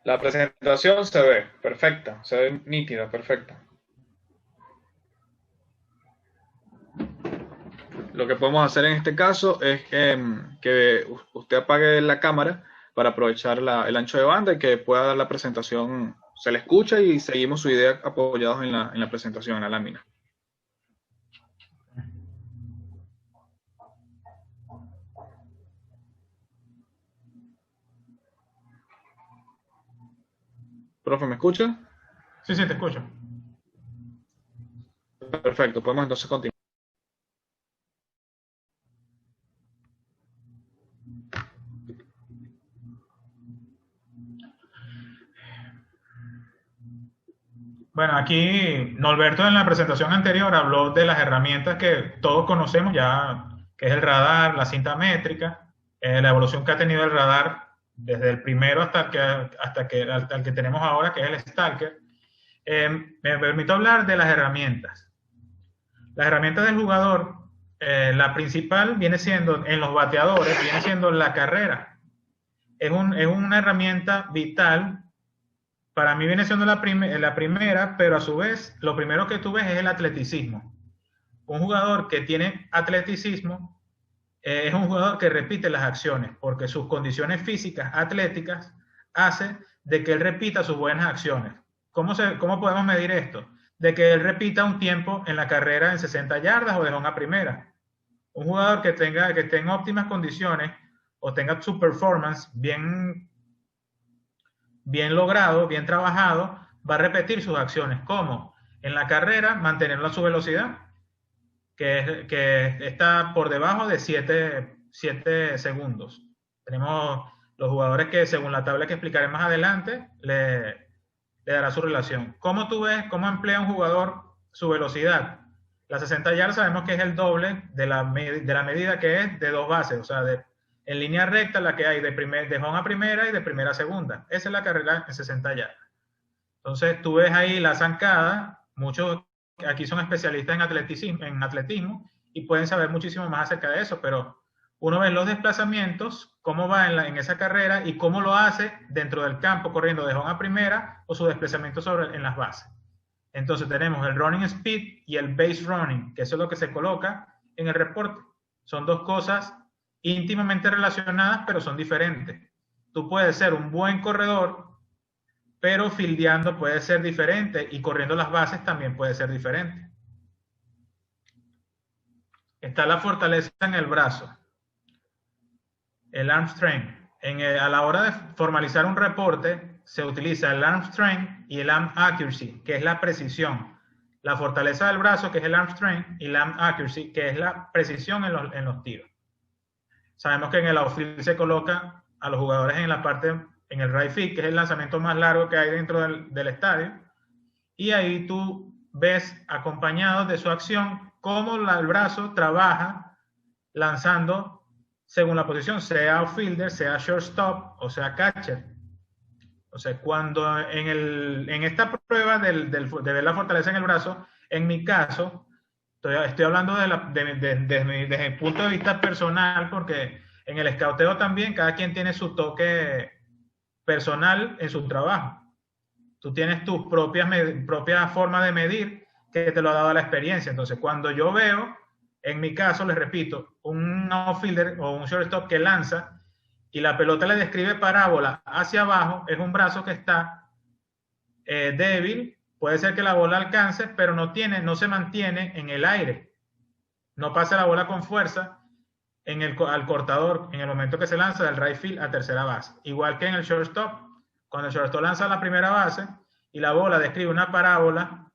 La presentación se ve perfecta, se ve nítida, perfecta. Lo que podemos hacer en este caso es que usted apague la cámara para aprovechar el ancho de banda y que pueda dar la presentación, se le escucha y seguimos su idea apoyados en la presentación, en la lámina. Profe, ¿me escucha? Sí, sí, te escucho. Perfecto, podemos entonces continuar. Bueno, aquí Norberto en la presentación anterior habló de las herramientas que todos conocemos ya, que es el radar, la cinta métrica, la evolución que ha tenido el radar desde el primero hasta el que tenemos ahora, que es el Stalker. Me permito hablar de las herramientas. Las herramientas del jugador, la principal viene siendo, en los bateadores, viene siendo la carrera. Es una herramienta vital. Para mí viene siendo la primera, pero a su vez, lo primero que tú ves es el atleticismo. Un jugador que tiene atleticismo es un jugador que repite las acciones, porque sus condiciones físicas, atléticas, hace de que él repita sus buenas acciones. ¿Cómo podemos medir esto? De que él repita un tiempo en la carrera en 60 yardas o de home a primera. Un jugador que tenga óptimas condiciones o tenga su performance bien logrado, bien trabajado, va a repetir sus acciones. ¿Cómo? En la carrera, mantenerlo a su velocidad, que está por debajo de 7 segundos. Tenemos los jugadores que, según la tabla que explicaré más adelante, le dará su relación. ¿Cómo tú ves, cómo emplea un jugador su velocidad? La 60 yardas sabemos que es el doble de la medida que es de dos bases, o sea, en línea recta la que hay de home a primera y de primera a segunda. Esa es la carrera en 60 yardas. Entonces tú ves ahí la zancada, muchos aquí son especialistas en atletismo y pueden saber muchísimo más acerca de eso, pero uno ve los desplazamientos, cómo va en esa carrera y cómo lo hace dentro del campo corriendo de home a primera o su desplazamiento en las bases. Entonces tenemos el running speed y el base running, que eso es lo que se coloca en el reporte. Son dos cosas íntimamente relacionadas, pero son diferentes. Tú puedes ser un buen corredor, pero fildeando puede ser diferente y corriendo las bases también puede ser diferente. Está la fortaleza en el brazo, el arm strength. A la hora de formalizar un reporte, se utiliza el arm strength y el arm accuracy, que es la precisión. La fortaleza del brazo, que es el arm strength, y el arm accuracy, que es la precisión en los tiros. Sabemos que en el outfield se coloca a los jugadores en el right field, que es el lanzamiento más largo que hay dentro del estadio, y ahí tú ves acompañado de su acción cómo el brazo trabaja lanzando según la posición, sea outfielder, sea shortstop o sea catcher. O sea, cuando en esta prueba de ver la fortaleza en el brazo, en mi caso, estoy hablando desde mi punto de vista personal, porque en el escauteo también cada quien tiene su toque personal en su trabajo. Tú tienes tu propia forma de medir que te lo ha dado la experiencia. Entonces, cuando yo veo, en mi caso, les repito, un outfielder o un shortstop que lanza y la pelota le describe parábola hacia abajo, es un brazo que está débil, puede ser que la bola alcance, pero no se mantiene en el aire, no pasa la bola con fuerza al cortador en el momento que se lanza del right field a tercera base. Igual que en el shortstop, cuando el shortstop lanza a la primera base y la bola describe una parábola,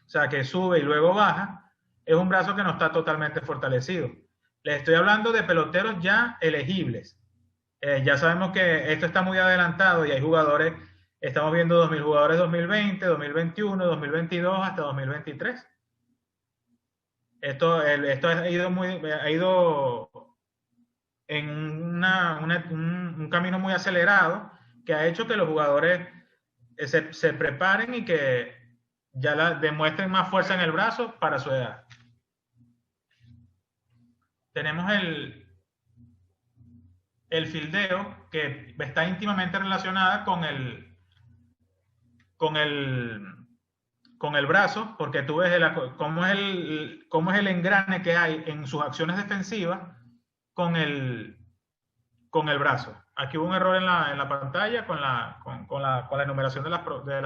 o sea, que sube y luego baja, es un brazo que no está totalmente fortalecido. Les estoy hablando de peloteros ya elegibles. Ya sabemos que esto está muy adelantado y hay jugadores, estamos viendo 2000 jugadores 2020, 2021, 2022 hasta 2023. Esto ha ido en un camino muy acelerado que ha hecho que los jugadores se preparen y que ya demuestren más fuerza en el brazo para su edad. Tenemos el fildeo, que está íntimamente relacionada con con el, con el brazo, porque tú ves cómo es el engrane que hay en sus acciones defensivas con con el brazo. Aquí hubo un error en la pantalla con la enumeración de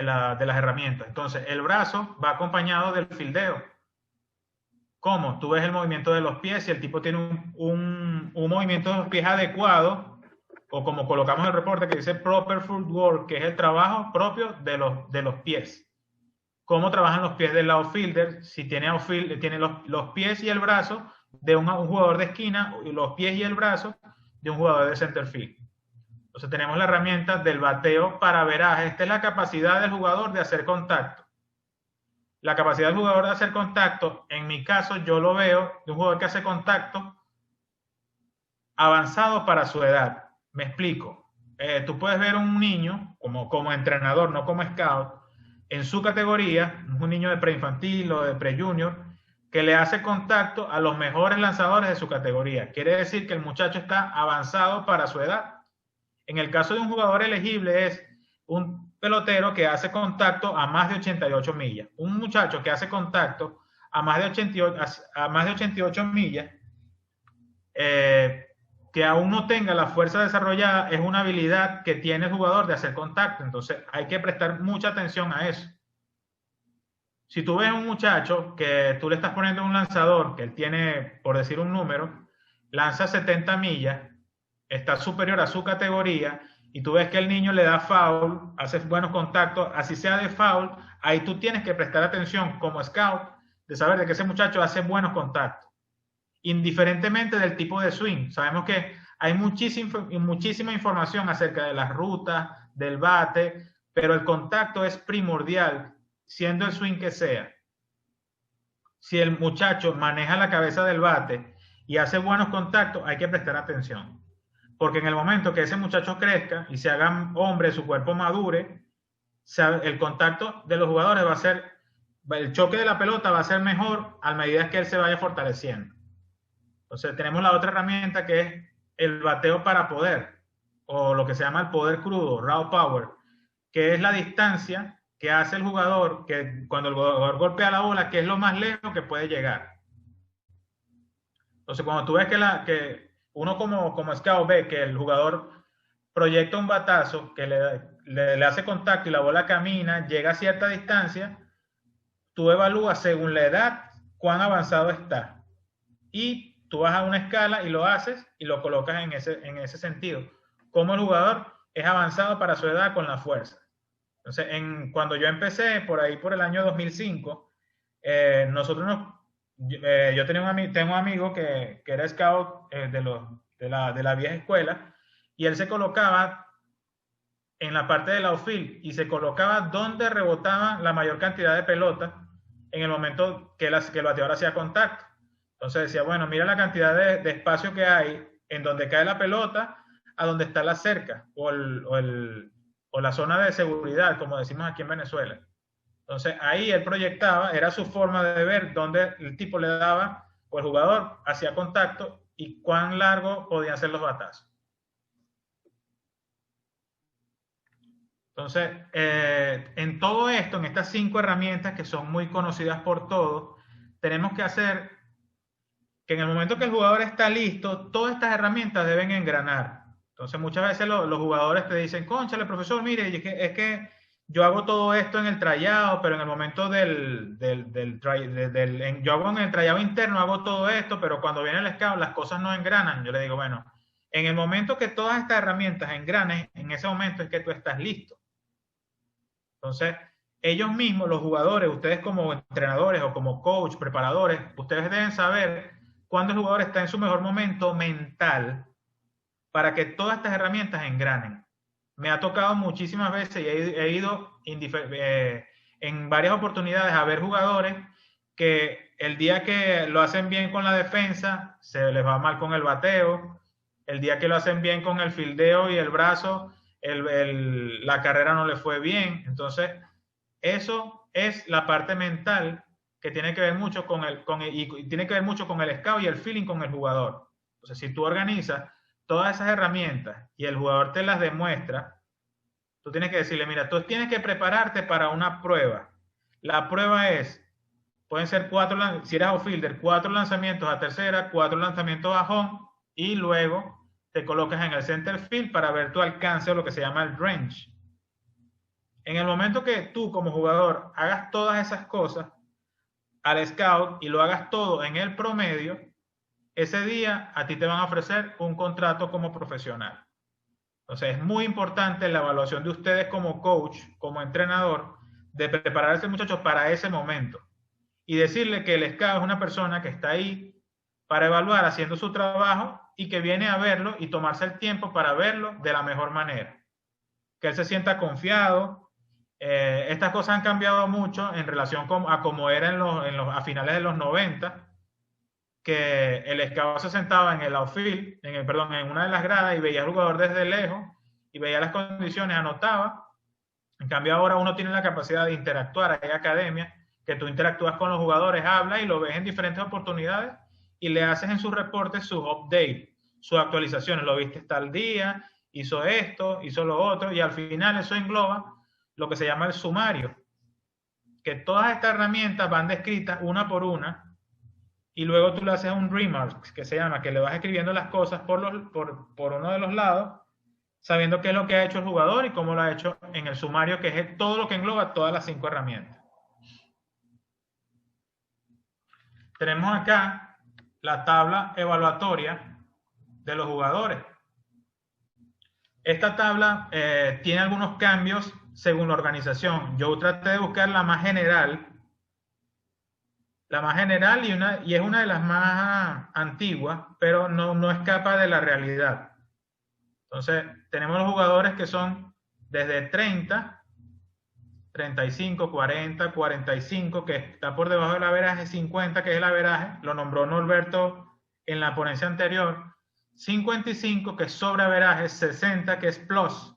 las herramientas. Entonces, el brazo va acompañado del fildeo. ¿Cómo? Tú ves el movimiento de los pies, si el tipo tiene un movimiento de los pies adecuado, o como colocamos en el reporte que dice proper footwork, que es el trabajo propio de los pies. ¿Cómo trabajan los pies del outfielder? Si tiene outfield, tiene los pies y el brazo de un jugador de esquina, y los pies y el brazo de un jugador de center field. Entonces tenemos la herramienta del bateo para averaje. Esta es la capacidad del jugador de hacer contacto. La capacidad del jugador de hacer contacto, en mi caso, yo lo veo de un jugador que hace contacto avanzado para su edad. Me explico. Tú puedes ver un niño, como entrenador, no como scout, en su categoría, un niño de preinfantil o de pre-junior, que le hace contacto a los mejores lanzadores de su categoría. Quiere decir que el muchacho está avanzado para su edad. En el caso de un jugador elegible es un pelotero que hace contacto a más de 88 millas. Un muchacho que hace contacto a más de 88 millas, que aún no tenga la fuerza desarrollada, es una habilidad que tiene el jugador de hacer contacto. Entonces hay que prestar mucha atención a eso. Si tú ves un muchacho que tú le estás poniendo un lanzador, que él tiene, por decir un número, lanza 70 millas, está superior a su categoría, y tú ves que el niño le da foul, hace buenos contactos, así sea de foul, ahí tú tienes que prestar atención como scout de saber de que ese muchacho hace buenos contactos, indiferentemente del tipo de swing. Sabemos que hay muchísima información acerca de las rutas, del bate, pero el contacto es primordial, siendo el swing que sea. Si el muchacho maneja la cabeza del bate y hace buenos contactos, hay que prestar atención. Porque en el momento que ese muchacho crezca y se haga hombre, su cuerpo madure, el contacto de los jugadores va a ser, el choque de la pelota va a ser mejor a medida que él se vaya fortaleciendo. Entonces tenemos la otra herramienta que es el bateo para poder, o lo que se llama el poder crudo, raw power, que es la distancia que hace el jugador, que cuando el jugador golpea la bola, que es lo más lejos que puede llegar. Entonces cuando tú ves que uno como scout ve que el jugador proyecta un batazo, que le hace contacto y la bola camina, llega a cierta distancia, tú evalúas según la edad cuán avanzado está. Y tú vas a una escala y lo haces y lo colocas en ese sentido. Cómo el jugador es avanzado para su edad con la fuerza. Entonces, cuando yo empecé, por ahí por el año 2005, yo tengo un amigo que era scout de la vieja escuela, y él se colocaba en la parte del outfield y se colocaba donde rebotaba la mayor cantidad de pelotas en el momento que el bateador hacía contacto. Entonces decía, bueno, mira la cantidad de espacio que hay en donde cae la pelota a donde está la cerca o la zona de seguridad, como decimos aquí en Venezuela. Entonces ahí él proyectaba, era su forma de ver dónde el tipo le daba, o el jugador hacía contacto y cuán largo podían ser los batazos. Entonces, en todo esto, en estas 5 herramientas que son muy conocidas por todos, tenemos que hacer que en el momento que el jugador está listo, todas estas herramientas deben engranar. Entonces, muchas veces los jugadores te dicen, cónchale, profesor, mire, es que yo hago todo esto en el tryout, pero en el momento yo hago en el tryout interno, hago todo esto, pero cuando viene el scout las cosas no engranan. Yo le digo, bueno, en el momento que todas estas herramientas engranen, en ese momento es que tú estás listo. Entonces, ellos mismos, los jugadores, ustedes como entrenadores o como coach, preparadores, ustedes deben saber cuándo el jugador está en su mejor momento mental para que todas estas herramientas engranen. Me ha tocado muchísimas veces y he ido en varias oportunidades a ver jugadores que el día que lo hacen bien con la defensa, se les va mal con el bateo. El día que lo hacen bien con el fildeo y el brazo, la carrera no le fue bien. Entonces, eso es la parte mental que tiene que ver mucho y tiene que ver mucho con el scout y el feeling con el jugador. Entonces, si tú organizas todas esas herramientas y el jugador te las demuestra, tú tienes que decirle, mira, tú tienes que prepararte para una prueba. La prueba es, pueden ser 4, si eres outfielder, 4 lanzamientos a tercera, 4 lanzamientos a home, y luego te colocas en el center field para ver tu alcance o lo que se llama el range. En el momento que tú como jugador hagas todas esas cosas al scout y lo hagas todo en el promedio, ese día a ti te van a ofrecer un contrato como profesional. Entonces es muy importante la evaluación de ustedes como coach, como entrenador, de preparar a ese muchacho para ese momento y decirle que el scout es una persona que está ahí para evaluar haciendo su trabajo y que viene a verlo y tomarse el tiempo para verlo de la mejor manera. Que él se sienta confiado. Estas cosas han cambiado mucho en relación a como era a finales de los 90, que el scout se sentaba en el outfield, en una de las gradas y veía al jugador desde lejos y veía las condiciones, anotaba. En cambio ahora uno tiene la capacidad de interactuar, hay academias que tú interactúas con los jugadores, hablas y lo ves en diferentes oportunidades y le haces en sus reportes sus updates, sus actualizaciones, lo viste tal día, hizo esto, hizo lo otro, y al final eso engloba lo que se llama el sumario, que todas estas herramientas van descritas una por una, y luego tú le haces un remarks, que se llama, que le vas escribiendo las cosas por uno de los lados, sabiendo qué es lo que ha hecho el jugador y cómo lo ha hecho en el sumario, que es todo lo que engloba todas las 5 herramientas. Tenemos acá la tabla evaluatoria de los jugadores. Esta tabla tiene algunos cambios según la organización. Yo traté de buscar la más general y es una de las más antiguas, pero no escapa de la realidad. Entonces, tenemos los jugadores que son desde 30, 35, 40, 45, que está por debajo del averaje, 50, que es el averaje, lo nombró Norberto en la ponencia anterior, 55, que es sobre averaje, 60, que es plus.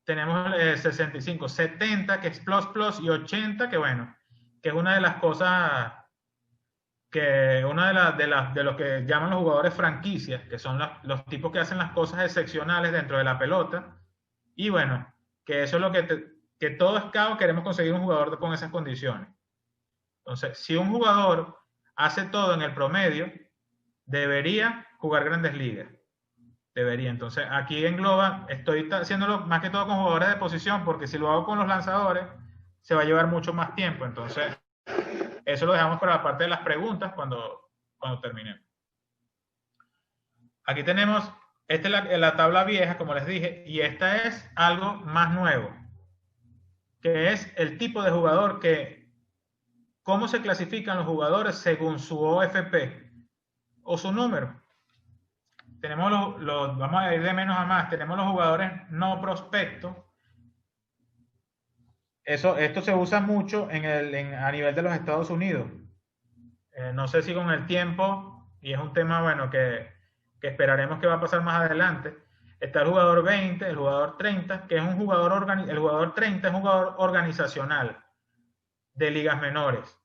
Tenemos 65, 70, que es plus, y 80, que bueno, que es una de las cosas que de los que llaman los jugadores franquicias, que son los tipos que hacen las cosas excepcionales dentro de la pelota. Y bueno, que eso es lo que todo scout queremos conseguir un jugador con esas condiciones. Entonces, si un jugador hace todo en el promedio, debería jugar Grandes Ligas. Debería. Entonces, aquí engloba, estoy haciéndolo más que todo con jugadores de posición, porque si lo hago con los lanzadores, se va a llevar mucho más tiempo. Entonces, eso lo dejamos para la parte de las preguntas cuando terminemos. Aquí tenemos, esta es la tabla vieja, como les dije, y esta es algo más nuevo, que es el tipo de jugador cómo se clasifican los jugadores según su OFP o su número. Tenemos vamos a ir de menos a más, tenemos los jugadores no prospectos. Esto se usa mucho a nivel de los Estados Unidos. No sé si con el tiempo, y es un tema bueno que esperaremos que va a pasar más adelante, está el jugador 20, el jugador 30, que es el jugador 30 es un jugador organizacional de ligas menores.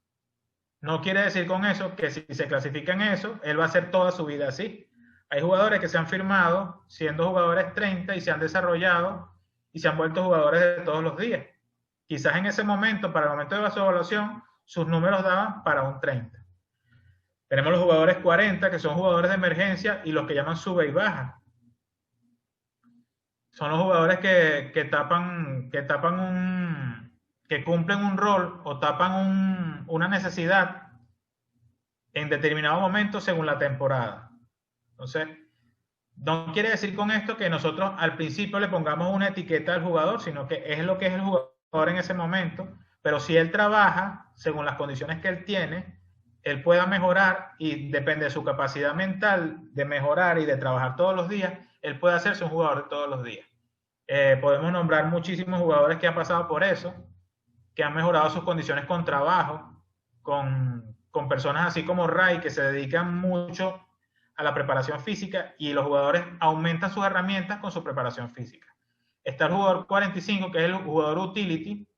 No quiere decir con eso que si se clasifica en eso, él va a hacer toda su vida así. Hay jugadores que se han firmado siendo jugadores 30 y se han desarrollado y se han vuelto jugadores de todos los días. Quizás en ese momento, para el momento de su evaluación, sus números daban para un 30. Tenemos los jugadores 40, que son jugadores de emergencia, y los que llaman sube y baja. Son los jugadores que cumplen un rol o tapan una necesidad en determinado momento según la temporada. Entonces, no quiere decir con esto que nosotros al principio le pongamos una etiqueta al jugador, sino que es lo que es el jugador en ese momento, pero si él trabaja según las condiciones que él tiene, él pueda mejorar y depende de su capacidad mental de mejorar y de trabajar todos los días, él puede hacerse un jugador de todos los días. Podemos nombrar muchísimos jugadores que han pasado por eso, que han mejorado sus condiciones con trabajo, con personas así como Ray, que se dedican mucho a la preparación física, y los jugadores aumentan sus herramientas con su preparación física. Está el jugador 45, que es el jugador utility,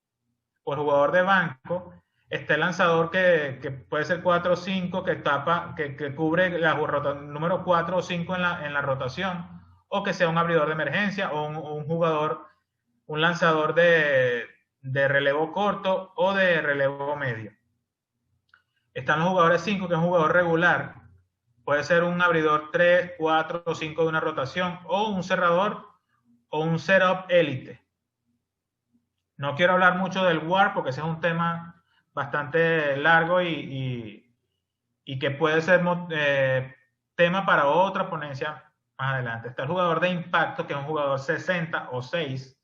o el jugador de banco. Está el lanzador que puede ser 4 o 5, que cubre la número 4 o 5 en la rotación, o que sea un abridor de emergencia o un jugador, un lanzador de relevo corto o de relevo medio. Están los jugadores 5, que es un jugador regular. Puede ser un abridor 3, 4 o 5 de una rotación, o un cerrador o un setup élite. No quiero hablar mucho del WAR porque ese es un tema bastante largo y que puede ser tema para otra ponencia más adelante. Está el jugador de impacto, que es un jugador 60 o 6,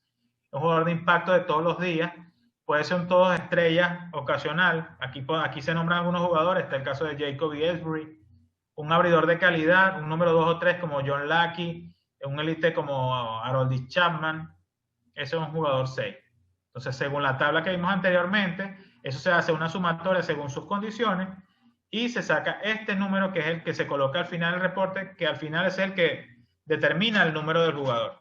un jugador de impacto de todos los días. Puede ser un todos estrellas ocasional. Aquí se nombran algunos jugadores. Está el caso de Jacoby Ellsbury, un abridor de calidad, un número 2 o 3 como John Lackey, un élite como Aroldis Chapman. Ese es un jugador 6. Entonces, según la tabla que vimos anteriormente, eso se hace una sumatoria según sus condiciones y se saca este número, que es el que se coloca al final del reporte, que al final es el que determina el número del jugador.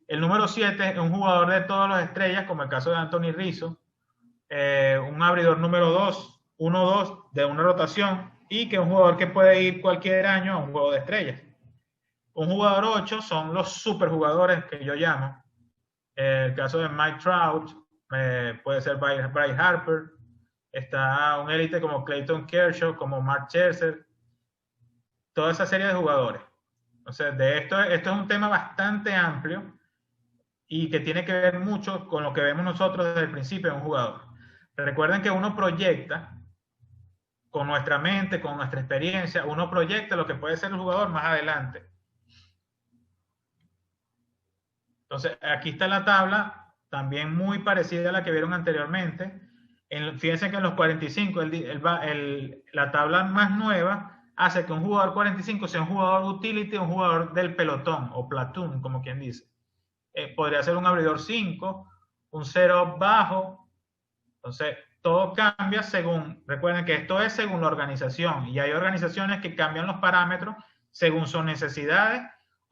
El número 7 es un jugador de todas las estrellas, como el caso de Anthony Rizzo, un abridor número 2, 1-2 de una rotación, y que es un jugador que puede ir cualquier año a un juego de estrellas. Un jugador 8 son los superjugadores que yo llamo. El caso de Mike Trout, puede ser Bryce Harper, está un élite como Clayton Kershaw, como Mark Scherzer, toda esa serie de jugadores. Entonces, esto es un tema bastante amplio y que tiene que ver mucho con lo que vemos nosotros desde el principio de un jugador. Recuerden que uno proyecta con nuestra mente, con nuestra experiencia, uno proyecta lo que puede ser el jugador más adelante. Entonces, aquí está la tabla, también muy parecida a la que vieron anteriormente. Fíjense que en los 45, la tabla más nueva hace que un jugador 45 sea un jugador utility o un jugador del pelotón o platoon, como quien dice. Podría ser un abridor 5, un 0 bajo. Entonces, todo cambia según, recuerden que esto es según la organización, y hay organizaciones que cambian los parámetros según sus necesidades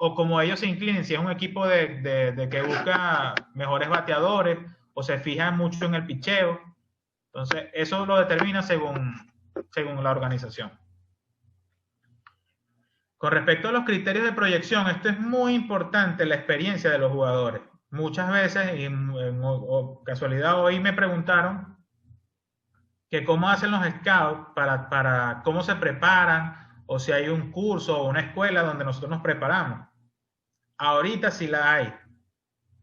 o como ellos se inclinen, si es un equipo de que busca mejores bateadores o se fija mucho en el picheo. Entonces, eso lo determina según la organización. Con respecto a los criterios de proyección, esto es muy importante, la experiencia de los jugadores. Muchas veces, o casualidad, hoy me preguntaron que cómo hacen los scouts para cómo se preparan, o si hay un curso o una escuela donde nosotros nos preparamos. Ahorita sí la hay.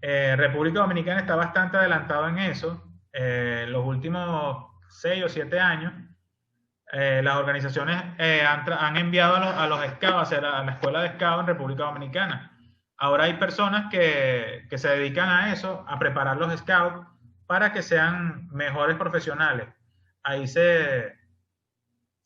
República Dominicana está bastante adelantado en eso. Los últimos 6 o 7 años, las organizaciones han enviado a los scouts a la escuela de scouts en República Dominicana. Ahora hay personas que se dedican a eso, a preparar los scouts para que sean mejores profesionales. Ahí se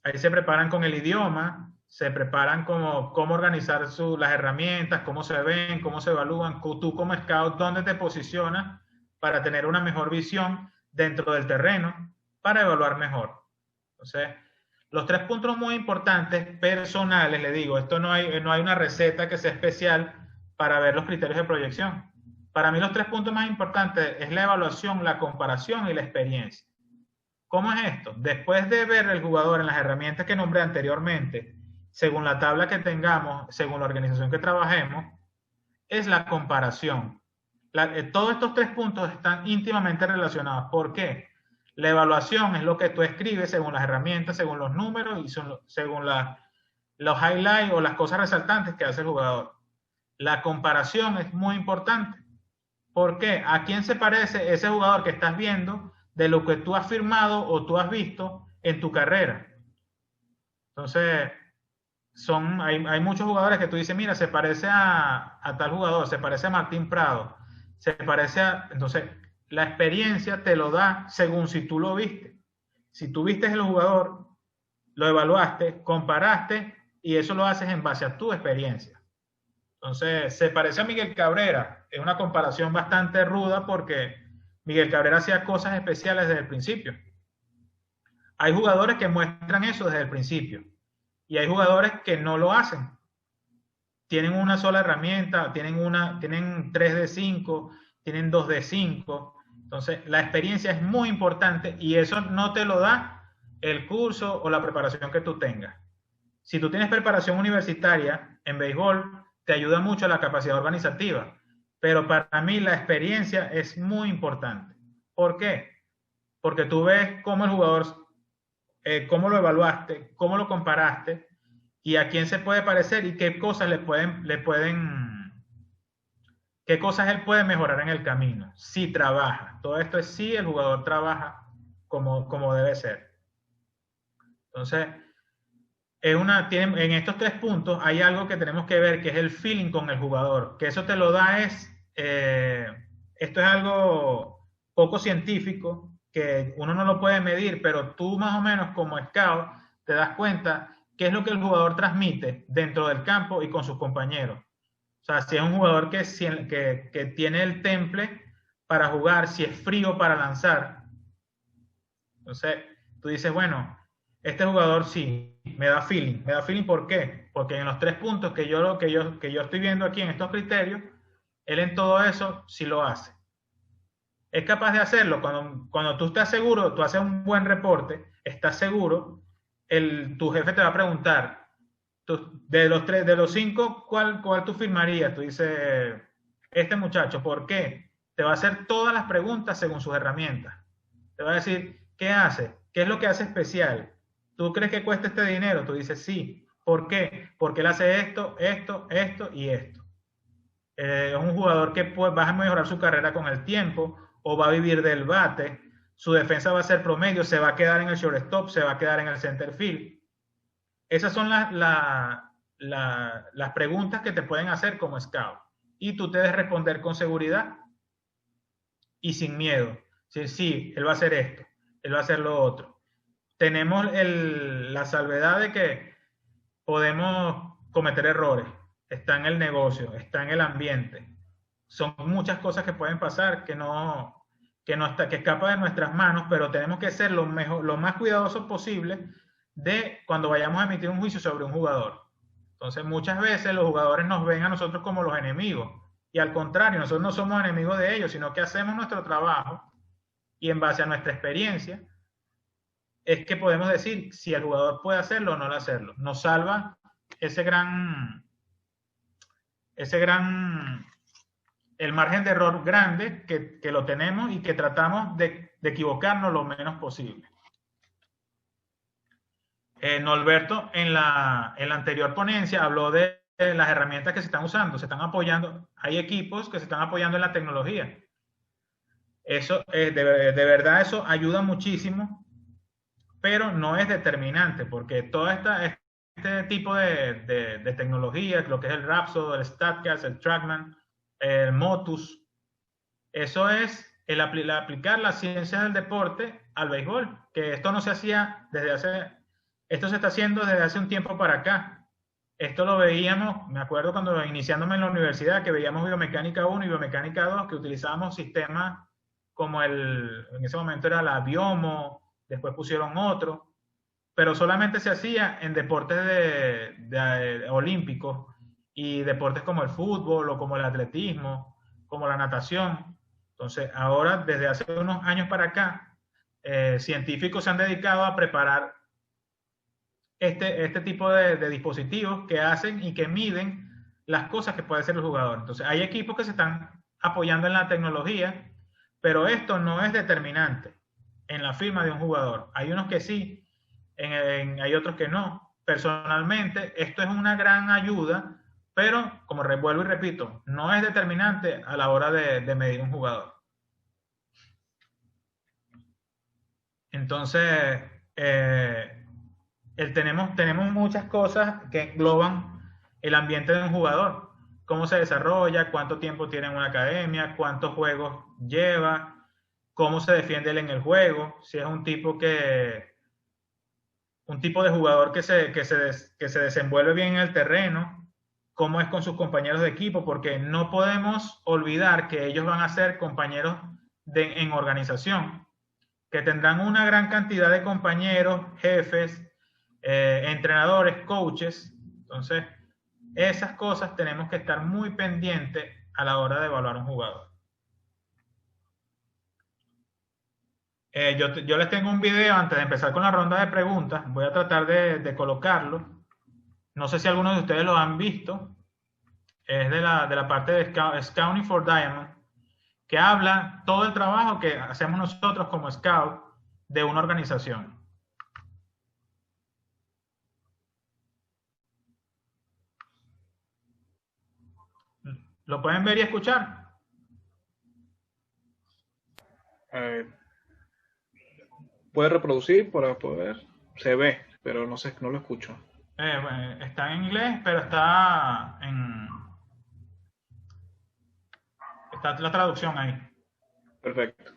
preparan con el idioma, se preparan cómo organizar las herramientas, cómo se ven, cómo se evalúan, tú como scout, dónde te posicionas para tener una mejor visión dentro del terreno, para evaluar mejor. Entonces, los 3 puntos muy importantes, personales, le digo, esto no hay una receta que sea especial para ver los criterios de proyección. Para mí los 3 puntos más importantes es la evaluación, la comparación y la experiencia. ¿Cómo es esto? Después de ver el jugador en las herramientas que nombré anteriormente, según la tabla que tengamos, según la organización que trabajemos, es la comparación. Todos estos 3 puntos están íntimamente relacionados. ¿Por qué? La evaluación es lo que tú escribes según las herramientas, según los números y según los highlights o las cosas resaltantes que hace el jugador. La comparación es muy importante. ¿Por qué? ¿A quién se parece ese jugador que estás viendo de lo que tú has firmado o tú has visto en tu carrera? Entonces, hay muchos jugadores que tú dices, mira, se parece a tal jugador, se parece a Martín Prado, se parece a... Entonces, la experiencia te lo da según si tú lo viste. Si tú viste el jugador, lo evaluaste, comparaste, y eso lo haces en base a tu experiencia. Entonces, se parece a Miguel Cabrera. Es una comparación bastante ruda porque Miguel Cabrera hacía cosas especiales desde el principio. Hay jugadores que muestran eso desde el principio y hay jugadores que no lo hacen. Tienen una sola herramienta, tienen 3 de 5, tienen 2 de 5. Entonces, la experiencia es muy importante y eso no te lo da el curso o la preparación que tú tengas. Si tú tienes preparación universitaria en béisbol, te ayuda mucho la capacidad organizativa, pero para mí la experiencia es muy importante. ¿Por qué? Porque tú ves cómo el jugador, cómo lo evaluaste, cómo lo comparaste y a quién se puede parecer y qué cosas qué cosas él puede mejorar en el camino, si trabaja. Todo esto es si el jugador trabaja como debe ser. Entonces, en estos 3 puntos hay algo que tenemos que ver, que es el feeling con el jugador, que eso te lo da esto es algo poco científico, que uno no lo puede medir, pero tú más o menos como scout te das cuenta qué es lo que el jugador transmite dentro del campo y con sus compañeros. O sea, si es un jugador que tiene el temple para jugar, si es frío para lanzar. Entonces, tú dices, bueno, este jugador sí, me da feeling. ¿Me da feeling por qué? Porque en los 3 puntos que yo estoy viendo aquí en estos criterios, él en todo eso sí lo hace. Es capaz de hacerlo. Cuando tú estás seguro, tú haces un buen reporte, estás seguro, tu jefe te va a preguntar, de los 5, ¿cuál tú firmarías? Tú dices, este muchacho, ¿por qué? Te va a hacer todas las preguntas según sus herramientas. Te va a decir, ¿qué hace? ¿Qué es lo que hace especial? ¿Tú crees que cuesta este dinero? Tú dices, sí. ¿Por qué? Porque él hace esto, esto, esto y esto. Es un jugador que va a mejorar su carrera con el tiempo o va a vivir del bate. Su defensa va a ser promedio, se va a quedar en el shortstop, se va a quedar en el center field. Esas son las preguntas que te pueden hacer como scout. Y tú te debes responder con seguridad y sin miedo. Sí, él va a hacer esto, él va a hacer lo otro. Tenemos la salvedad de que podemos cometer errores. Está en el negocio, está en el ambiente. Son muchas cosas que pueden pasar que escapa de nuestras manos, pero tenemos que ser lo más cuidadosos posible de cuando vayamos a emitir un juicio sobre un jugador. Entonces, muchas veces los jugadores nos ven a nosotros como los enemigos. Y al contrario, nosotros no somos enemigos de ellos, sino que hacemos nuestro trabajo y en base a nuestra experiencia es que podemos decir si el jugador puede hacerlo o no hacerlo. Nos salva ese gran, el margen de error grande que lo tenemos y que tratamos de equivocarnos lo menos posible. Norberto en la anterior ponencia habló de las herramientas que se están usando, se están apoyando, hay equipos que se están apoyando en la tecnología. Eso, de verdad, eso ayuda muchísimo, pero no es determinante, porque todo este tipo de tecnología, lo que es el Rhapsody, el StatCast, el TrackMan, el Motus, eso es el aplicar las ciencias del deporte al béisbol, que esto no se hacía esto se está haciendo desde hace un tiempo para acá. Esto lo veíamos, me acuerdo cuando iniciándome en la universidad, que veíamos biomecánica 1 y biomecánica 2, que utilizábamos sistemas como en ese momento era la Biomo, después pusieron otro, pero solamente se hacía en deportes olímpicos y deportes como el fútbol o como el atletismo, como la natación. Entonces, ahora, desde hace unos años para acá, científicos se han dedicado a preparar este tipo de dispositivos que hacen y que miden las cosas que puede hacer el jugador. Entonces, hay equipos que se están apoyando en la tecnología, pero esto no es determinante en la firma de un jugador. Hay unos que sí, hay otros que no. Personalmente, esto es una gran ayuda, pero, como vuelvo y repito, no es determinante a la hora de medir un jugador. Entonces, tenemos muchas cosas que engloban el ambiente de un jugador. Cómo se desarrolla, cuánto tiempo tiene en una academia, cuántos juegos lleva, cómo se defiende él en el juego, si es un tipo de jugador que se desenvuelve bien en el terreno, cómo es con sus compañeros de equipo, porque no podemos olvidar que ellos van a ser compañeros en organización, que tendrán una gran cantidad de compañeros, jefes, entrenadores, coaches. Entonces, esas cosas tenemos que estar muy pendientes a la hora de evaluar un jugador. Yo les tengo un video antes de empezar con la ronda de preguntas. Voy a tratar de colocarlo. No sé si algunos de ustedes lo han visto. Es de la parte de Scouting for Diamond, que habla todo el trabajo que hacemos nosotros como scout de una organización. ¿Lo pueden ver y escuchar? ¿Puede reproducir para poder? Se ve, pero no sé, no lo escucho. Bueno, está en inglés, pero está la traducción ahí. Perfecto.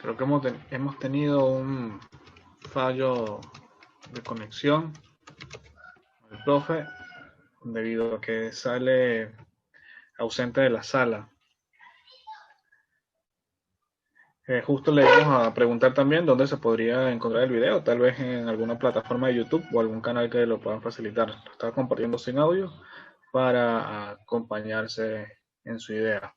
Creo que hemos tenido un fallo de conexión del profe debido a que sale ausente de la sala. Justo le íbamos a preguntar también dónde se podría encontrar el video, tal vez en alguna plataforma de YouTube o algún canal que lo puedan facilitar. Lo estaba compartiendo sin audio para acompañarse en su idea.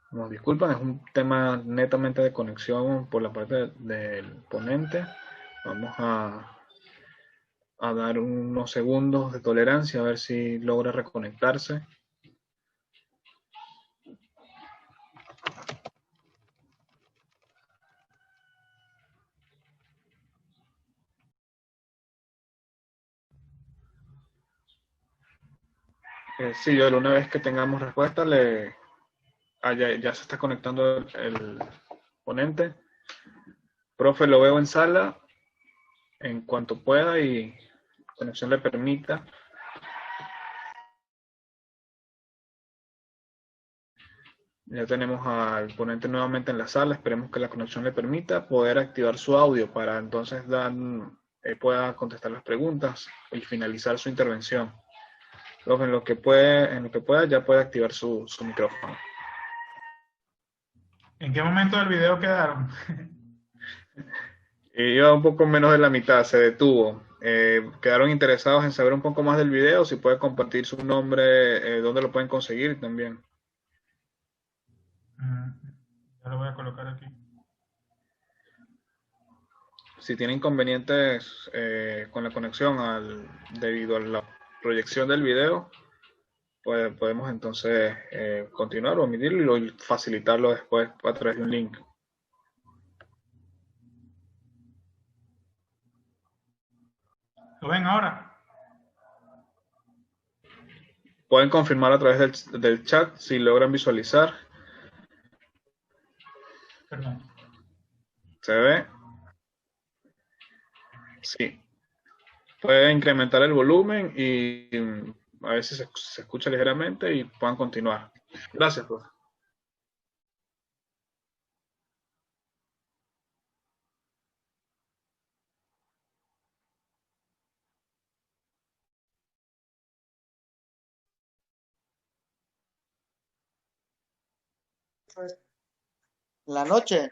Nos disculpan, es un tema netamente de conexión por la parte del ponente. Vamos a dar unos segundos de tolerancia a ver si logra reconectarse. Sí, yo una vez que tengamos respuesta, ya se está conectando el ponente. Profe, lo veo en sala. En cuanto pueda y conexión le permita, Ya tenemos al ponente nuevamente en la sala. Esperemos que la conexión le permita poder activar su audio para entonces pueda contestar las preguntas y finalizar su intervención. Luego, en lo que pueda, ya puede activar su micrófono. ¿En qué momento del video quedaron? Iba un poco menos de la mitad, se detuvo. Quedaron interesados en saber un poco más del video, si puede compartir su nombre, dónde lo pueden conseguir también. Ya lo voy a colocar aquí. Si tiene inconvenientes con la conexión debido a la proyección del video, pues podemos entonces continuar o omitirlo y facilitarlo después a través de un link. ¿Lo ven ahora? Pueden confirmar a través del chat si logran visualizar. Perdón. ¿Se ve? Sí. Puede incrementar el volumen y a ver si se escucha ligeramente y puedan continuar. Gracias, profe. La noche.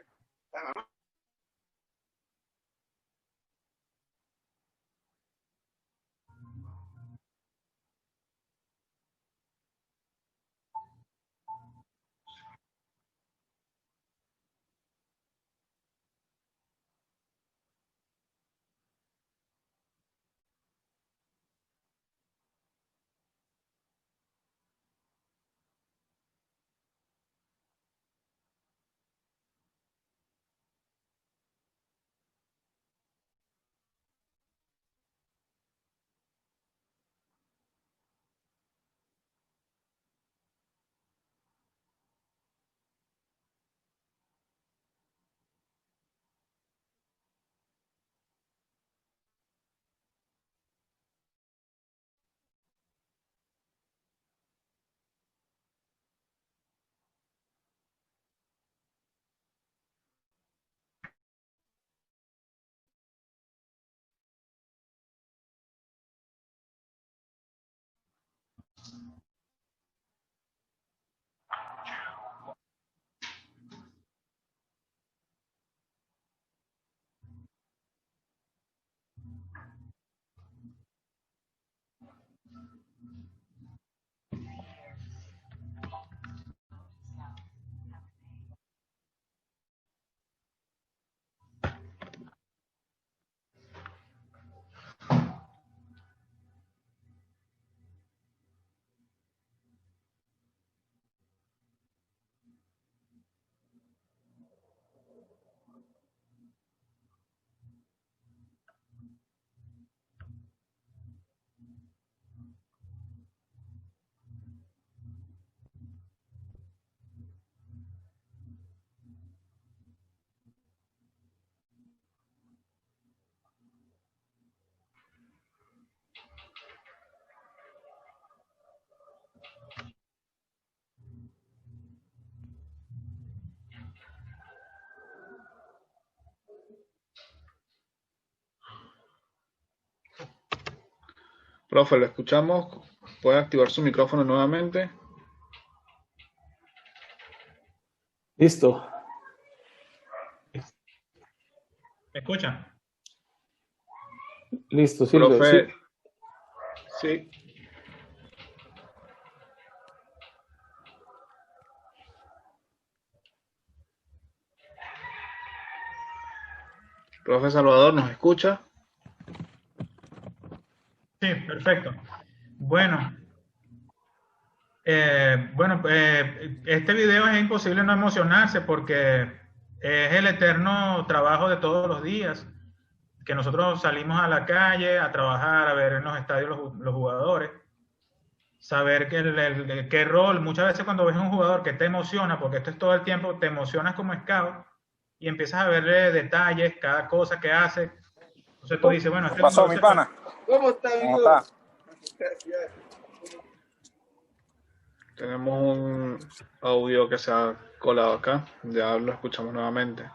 Profe, lo escuchamos. Puede activar su micrófono nuevamente. Listo. ¿Me escuchan? Listo, Silvio. Profe, sí. Profe Salvador, ¿nos escucha? Sí, perfecto. Bueno, este video es imposible no emocionarse porque es el eterno trabajo de todos los días, que nosotros salimos a la calle a trabajar, a ver en los estadios los jugadores, saber qué rol, muchas veces cuando ves a un jugador que te emociona, porque esto es todo el tiempo, te emocionas como scout y empiezas a verle detalles, cada cosa que hace. Entonces tú dices, bueno, ¿Qué pasó, mi pana? ¿Cómo está, ¿Cómo amigo? está? Tenemos un audio que se ha colado acá. Ya lo escuchamos nuevamente.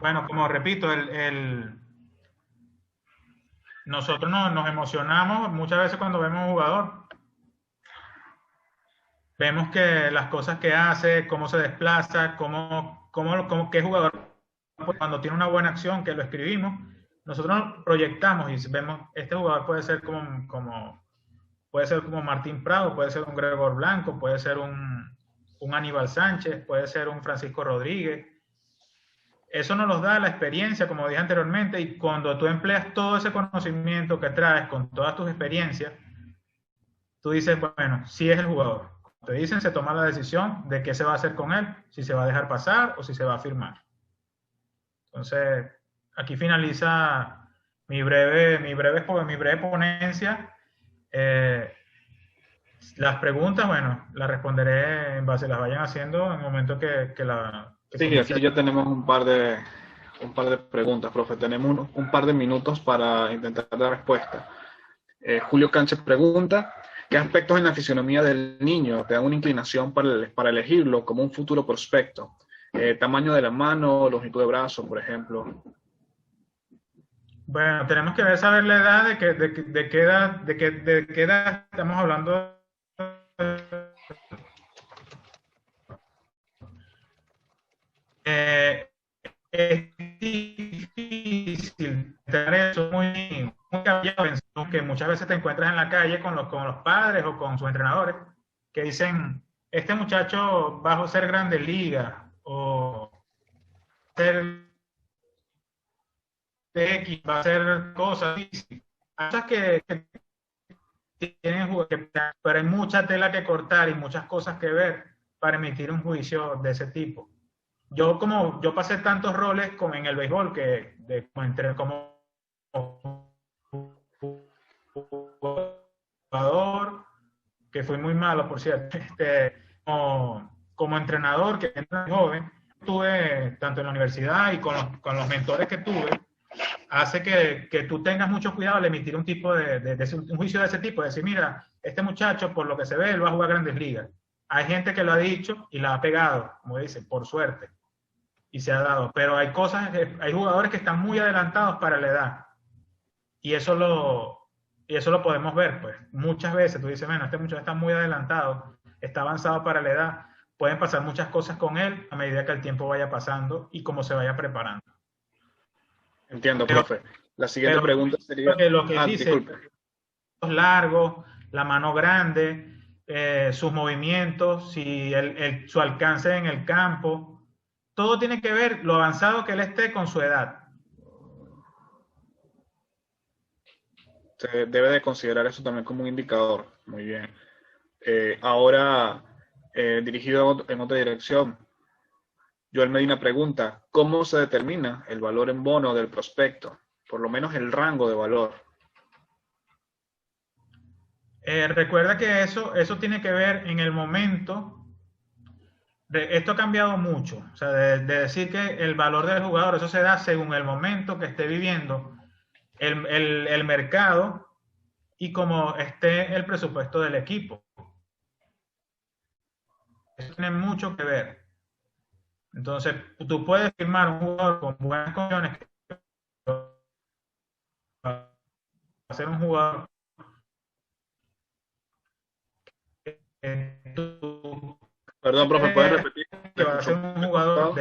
Bueno, como repito, nosotros nos emocionamos muchas veces cuando vemos un jugador. Vemos que las cosas que hace, cómo se desplaza, qué jugador cuando tiene una buena acción, que lo escribimos, nosotros proyectamos y vemos, este jugador puede ser puede ser como Martín Prado, puede ser un Gregor Blanco, puede ser un Aníbal Sánchez, puede ser un Francisco Rodríguez. Eso nos lo da la experiencia, como dije anteriormente, y cuando tú empleas todo ese conocimiento que traes con todas tus experiencias, tú dices, bueno, sí es el jugador. Te dicen, se toma la decisión de qué se va a hacer con él, si se va a dejar pasar o si se va a firmar. Entonces, aquí finaliza mi breve ponencia. Las preguntas, bueno, las responderé en base, las vayan haciendo en el momento que Sí, aquí ya tenemos un par de preguntas, profe. Tenemos un par de minutos para intentar dar respuesta. Julio Cánchez pregunta, ¿qué aspectos en la fisionomía del niño te dan una inclinación para elegirlo como un futuro prospecto? Tamaño de la mano, longitud de brazo, por ejemplo. Bueno, tenemos que saber la edad de qué edad estamos hablando. Es difícil tener eso muy que muchas veces te encuentras en la calle con los padres o con sus entrenadores que dicen, este muchacho va a ser grande liga o ser de X, va a hacer cosas que tienen, pero hay mucha tela que cortar y muchas cosas que ver para emitir un juicio de ese tipo. Yo pasé tantos roles como en el béisbol como jugador, que fui muy malo, por cierto, como entrenador, que era joven, tuve tanto en la universidad y con los mentores que tuve, hace que tú tengas mucho cuidado al emitir un tipo un juicio de ese tipo, de decir, mira, este muchacho, por lo que se ve, él va a jugar Grandes Ligas. Hay gente que lo ha dicho y la ha pegado, como dice, por suerte, y se ha dado, pero hay jugadores que están muy adelantados para la edad, y eso lo podemos ver, pues, muchas veces tú dices, bueno, este muchacho está muy adelantado, está avanzado para la edad, pueden pasar muchas cosas con él a medida que el tiempo vaya pasando y cómo se vaya preparando. Entiendo, profe. La siguiente pregunta sería... Lo que dice, los largos, la mano grande, sus movimientos, su alcance en el campo, todo tiene que ver lo avanzado que él esté con su edad. Se debe de considerar eso también como un indicador. Muy bien. Ahora, dirigido en otra dirección, Joel Medina pregunta, ¿cómo se determina el valor en bono del prospecto? Por lo menos el rango de valor. Recuerda que eso tiene que ver en el momento. Esto ha cambiado mucho. O sea, de decir que el valor del jugador, eso se da según el momento que esté viviendo el mercado y como esté el presupuesto del equipo. Eso tiene mucho que ver. Entonces, tú puedes firmar un jugador con buenas condiciones, hacer un jugador Perdón, profe, ¿puedes repetir? Que va a ser un jugador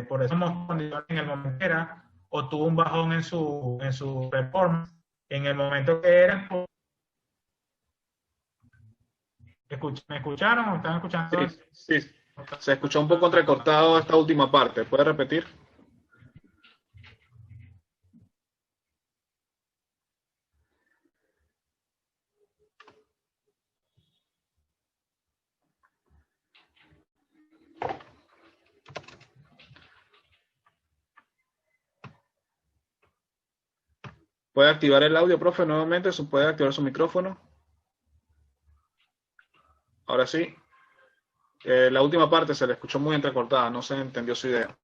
por eso condiciones en el momento que era, o tuvo un bajón en su performance en el momento que era. ¿Me escucharon o están escuchando? Sí, sí. Se escuchó un poco entrecortado esta última parte. ¿Puede repetir? ¿Puede activar el audio, profe, nuevamente? ¿Puede activar su micrófono? Ahora sí. La última parte se le escuchó muy entrecortada, no se entendió su idea.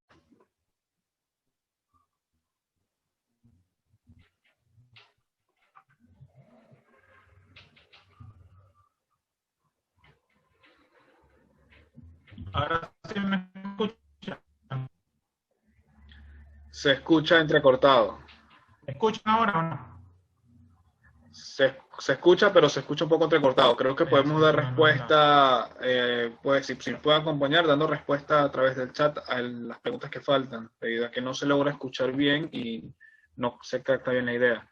Ahora sí me escuchan. Se escucha entrecortado. ¿Me escuchan ahora o no? Se escucha, pero se escucha un poco entrecortado. Creo que podemos dar Sí, no. respuesta, pues si puede acompañar dando respuesta a través del chat a las preguntas que faltan, debido a que no se logra escuchar bien y no se capta bien la idea.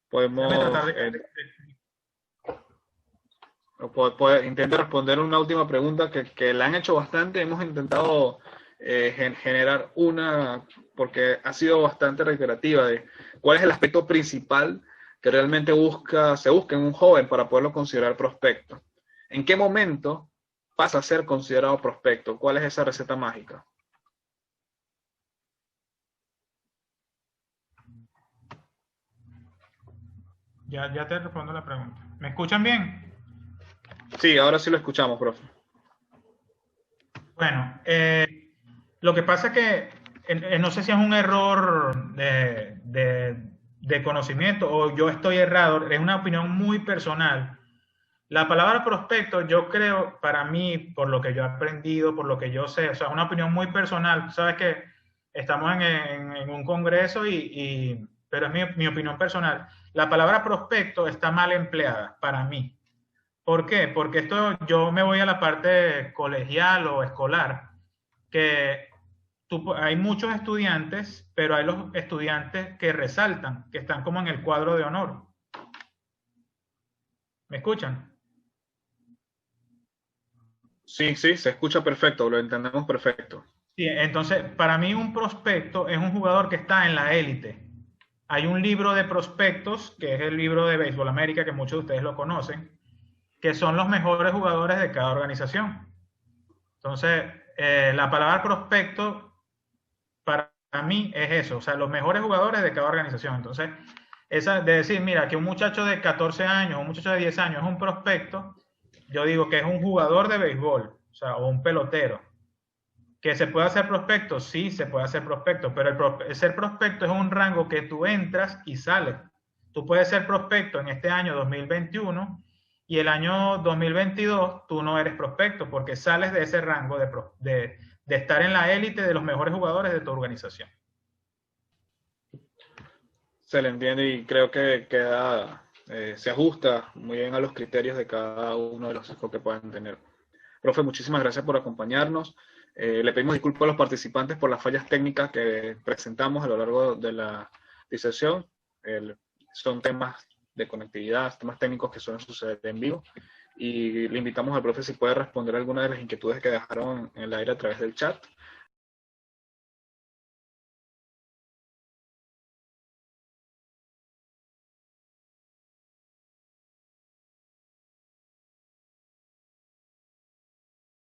Podemos Déjame tratar de... intento responder una última pregunta que la han hecho bastante. Hemos intentado generar una, porque ha sido bastante reiterativa, de cuál es el aspecto principal que realmente se busca en un joven para poderlo considerar prospecto. ¿En qué momento pasa a ser considerado prospecto? ¿Cuál es esa receta mágica? Ya te respondo la pregunta. ¿Me escuchan bien? Sí, ahora sí lo escuchamos, profe. Bueno, lo que pasa es que no sé si es un error de conocimiento o yo estoy errado, es una opinión muy personal. La palabra prospecto, yo creo, para mí, por lo que yo he aprendido, por lo que yo sé, o sea, una opinión muy personal. Sabes que estamos en un congreso, pero es mi opinión personal. La palabra prospecto está mal empleada para mí. ¿Por qué? Porque esto yo me voy a la parte colegial o escolar, que hay muchos estudiantes, pero hay los estudiantes que resaltan, que están como en el cuadro de honor. ¿Me escuchan? Sí, sí, se escucha perfecto, lo entendemos perfecto. Sí, entonces, para mí un prospecto es un jugador que está en la élite. Hay un libro de prospectos, que es el libro de Béisbol América, que muchos de ustedes lo conocen, que son los mejores jugadores de cada organización. Entonces, la palabra prospecto para mí es eso, o sea, los mejores jugadores de cada organización. Entonces, esa de decir, mira, que un muchacho de 14 años, un muchacho de 10 años es un prospecto, yo digo que es un jugador de béisbol, o sea, o un pelotero. ¿Que se puede hacer prospecto? Sí, se puede hacer prospecto, pero el ser prospecto es un rango que tú entras y sales. Tú puedes ser prospecto en este año 2021 y el año 2022 tú no eres prospecto porque sales de ese rango de estar en la élite de los mejores jugadores de tu organización. Se le entiende y creo que se ajusta muy bien a los criterios de cada uno de los hijos que puedan tener. Profe, muchísimas gracias por acompañarnos. Le pedimos disculpas a los participantes por las fallas técnicas que presentamos a lo largo de la sesión. Son temas de conectividad, temas técnicos que suelen suceder en vivo. Y le invitamos al profe si puede responder alguna de las inquietudes que dejaron en el aire a través del chat.